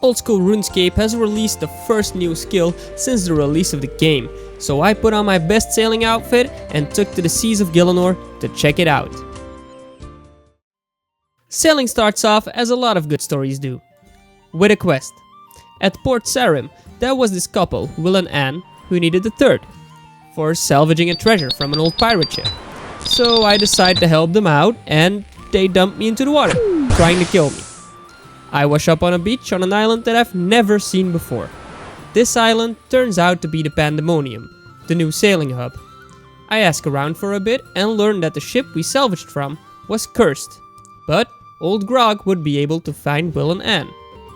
Old School Runescape has released the first new skill since the release of the game, so I put on my best sailing outfit and took to the seas of Gielinor to check it out. Sailing starts off as a lot of good stories do, with a quest. At Port Sarim, there was this couple, Will and Anne, who needed a third, for salvaging a treasure from an old pirate ship. So I decided to help them out, and they dumped me into the water, trying to kill me. I wash up on a beach on an island that I've never seen before. This island turns out to be the Pandemonium, the new sailing hub. I ask around for a bit and learn that the ship we salvaged from was cursed, but old Grog would be able to find Will and Anne.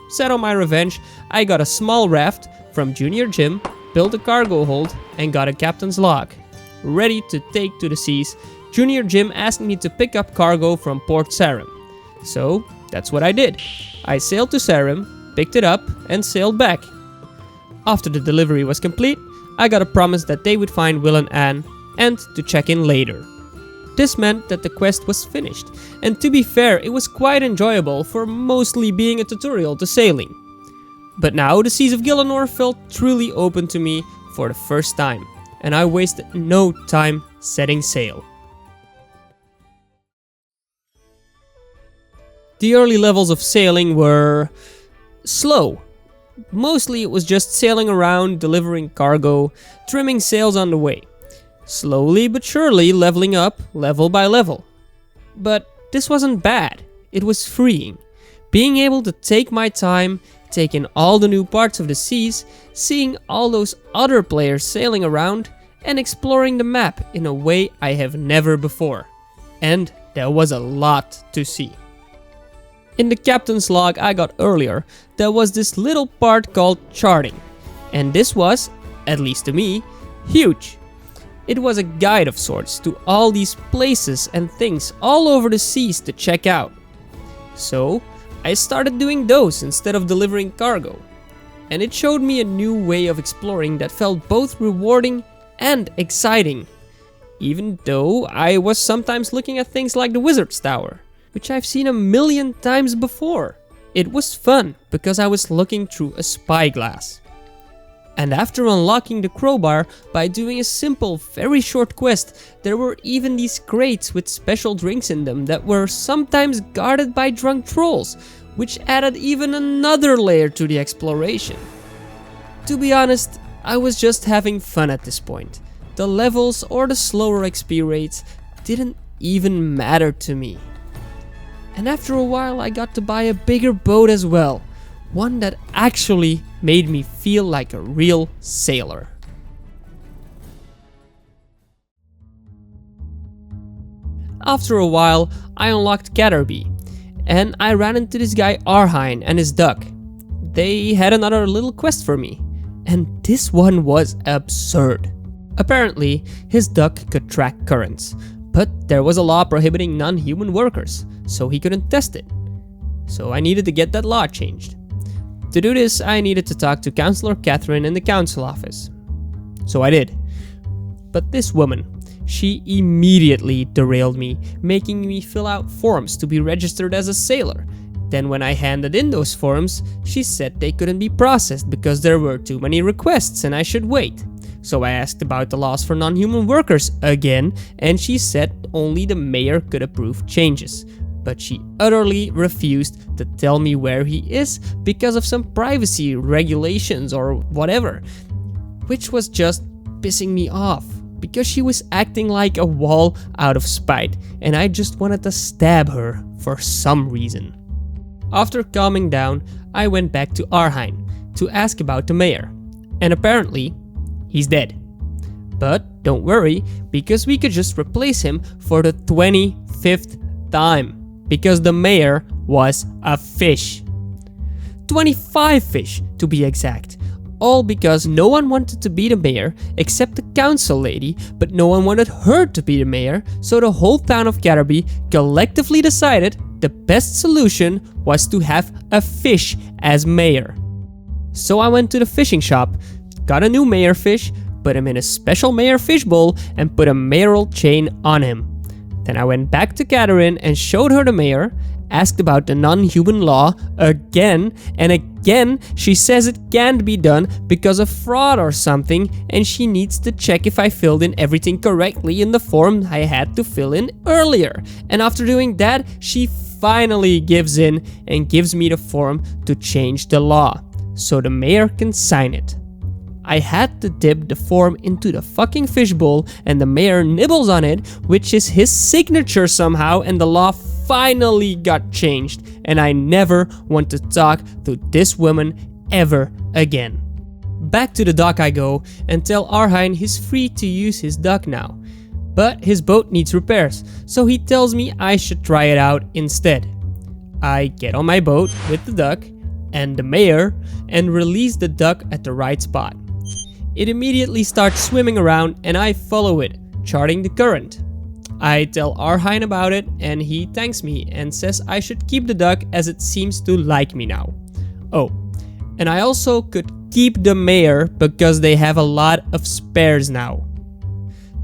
Set on my revenge, I got a small raft from Junior Jim, built a cargo hold, and got a captain's log. Ready to take to the seas, Junior Jim asked me to pick up cargo from Port Sarim. So that's what I did. I sailed to Sarim, picked it up, and sailed back. After the delivery was complete, I got a promise that they would find Will and Anne, and to check in later. This meant that the quest was finished, and to be fair, it was quite enjoyable for mostly being a tutorial to sailing. But now the seas of Gielinor felt truly open to me for the first time, and I wasted no time setting sail. The early levels of sailing were slow. Mostly it was just sailing around, delivering cargo, trimming sails on the way. Slowly but surely leveling up, level by level. But this wasn't bad, it was freeing. Being able to take my time, take in all the new parts of the seas, seeing all those other players sailing around, and exploring the map in a way I have never before. And there was a lot to see. In the captain's log I got earlier, there was this little part called charting. And this was, at least to me, huge. It was a guide of sorts to all these places and things all over the seas to check out. So I started doing those instead of delivering cargo. And it showed me a new way of exploring that felt both rewarding and exciting. Even though I was sometimes looking at things like the Wizard's Tower, which I've seen a million times before. It was fun because I was looking through a spyglass. And after unlocking the crowbar by doing a simple, very short quest, there were even these crates with special drinks in them that were sometimes guarded by drunk trolls, which added even another layer to the exploration. To be honest, I was just having fun at this point. The levels or the slower XP rates didn't even matter to me. And after a while I got to buy a bigger boat as well, one that actually made me feel like a real sailor. After a while I unlocked Catterby, and I ran into this guy Arhine and his duck. They had another little quest for me, and this one was absurd. Apparently his duck could track currents, but there was a law prohibiting non-human workers, so he couldn't test it. So I needed to get that law changed. To do this, I needed to talk to Councillor Catherine in the council office. So I did. But this woman, she immediately derailed me, making me fill out forms to be registered as a sailor. Then when I handed in those forms, she said they couldn't be processed because there were too many requests and I should wait. So I asked about the laws for non-human workers again, and she said only the mayor could approve changes. But she utterly refused to tell me where he is because of some privacy regulations or whatever, which was just pissing me off because she was acting like a wall out of spite, and I just wanted to stab her for some reason. After calming down, I went back to Arhine to ask about the mayor, and apparently he's dead. But don't worry, because we could just replace him for the 25th time. Because the mayor was a fish. 25 fish to be exact. All because no one wanted to be the mayor except the council lady, but no one wanted her to be the mayor, so the whole town of Catterby collectively decided the best solution was to have a fish as mayor. So I went to the fishing shop, got a new mayor fish, put him in a special mayor fish bowl, and put a mayoral chain on him. Then I went back to Catherine and showed her the mayor, asked about the non-human law again, and again again, she says it can't be done because of fraud or something, and she needs to check if I filled in everything correctly in the form I had to fill in earlier. And after doing that, she finally gives in and gives me the form to change the law, so the mayor can sign it. I had to dip the form into the fucking fishbowl, and the mayor nibbles on it, which is his signature somehow, and the law finally got changed, and I never want to talk to this woman ever again. Back to the dock I go and tell Arhein he's free to use his dock now, but his boat needs repairs, so he tells me I should try it out instead. I get on my boat with the duck and the mayor and release the duck at the right spot. It immediately starts swimming around and I follow it, charting the current. I tell Arhein about it and he thanks me and says I should keep the duck as it seems to like me now. Oh, and I also could keep the mayor because they have a lot of spares now.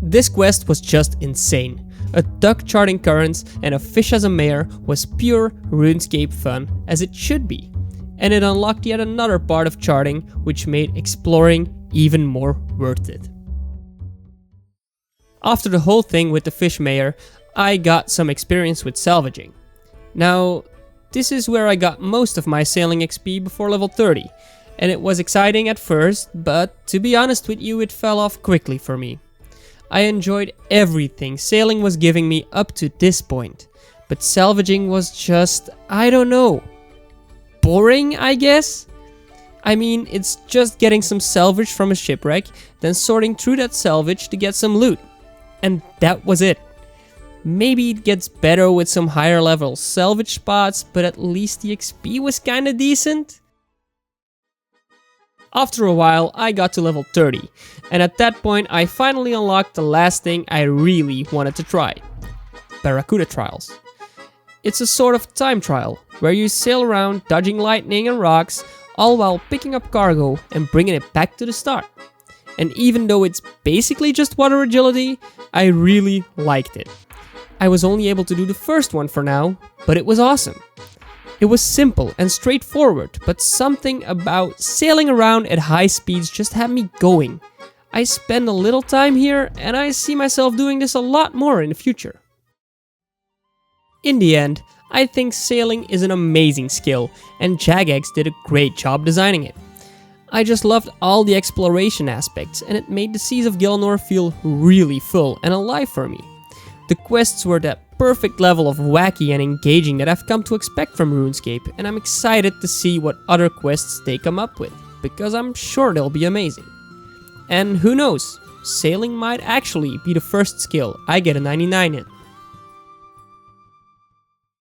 This quest was just insane. A duck charting currents and a fish as a mayor was pure RuneScape fun, as it should be. And it unlocked yet another part of charting, which made exploring even more worth it. After the whole thing with the fish mayor, I got some experience with salvaging. Now, this is where I got most of my sailing XP before level 30, and it was exciting at first, but to be honest with you, it fell off quickly for me. I enjoyed everything sailing was giving me up to this point, but salvaging was just, I don't know, boring, I guess? I mean, it's just getting some salvage from a shipwreck, then sorting through that salvage to get some loot. And that was it. Maybe it gets better with some higher level salvage spots, but at least the XP was kinda decent. After a while, I got to level 30, and at that point I finally unlocked the last thing I really wanted to try. Barracuda Trials. It's a sort of time trial, where you sail around dodging lightning and rocks, all while picking up cargo and bringing it back to the start. And even though it's basically just water agility, I really liked it. I was only able to do the first one for now, but it was awesome. It was simple and straightforward, but something about sailing around at high speeds just had me going. I spend a little time here and I see myself doing this a lot more in the future. In the end, I think sailing is an amazing skill, and Jagex did a great job designing it. I just loved all the exploration aspects, and it made the seas of Gielinor feel really full and alive for me. The quests were that perfect level of wacky and engaging that I've come to expect from RuneScape, and I'm excited to see what other quests they come up with, because I'm sure they'll be amazing. And who knows, sailing might actually be the first skill I get a 99 in.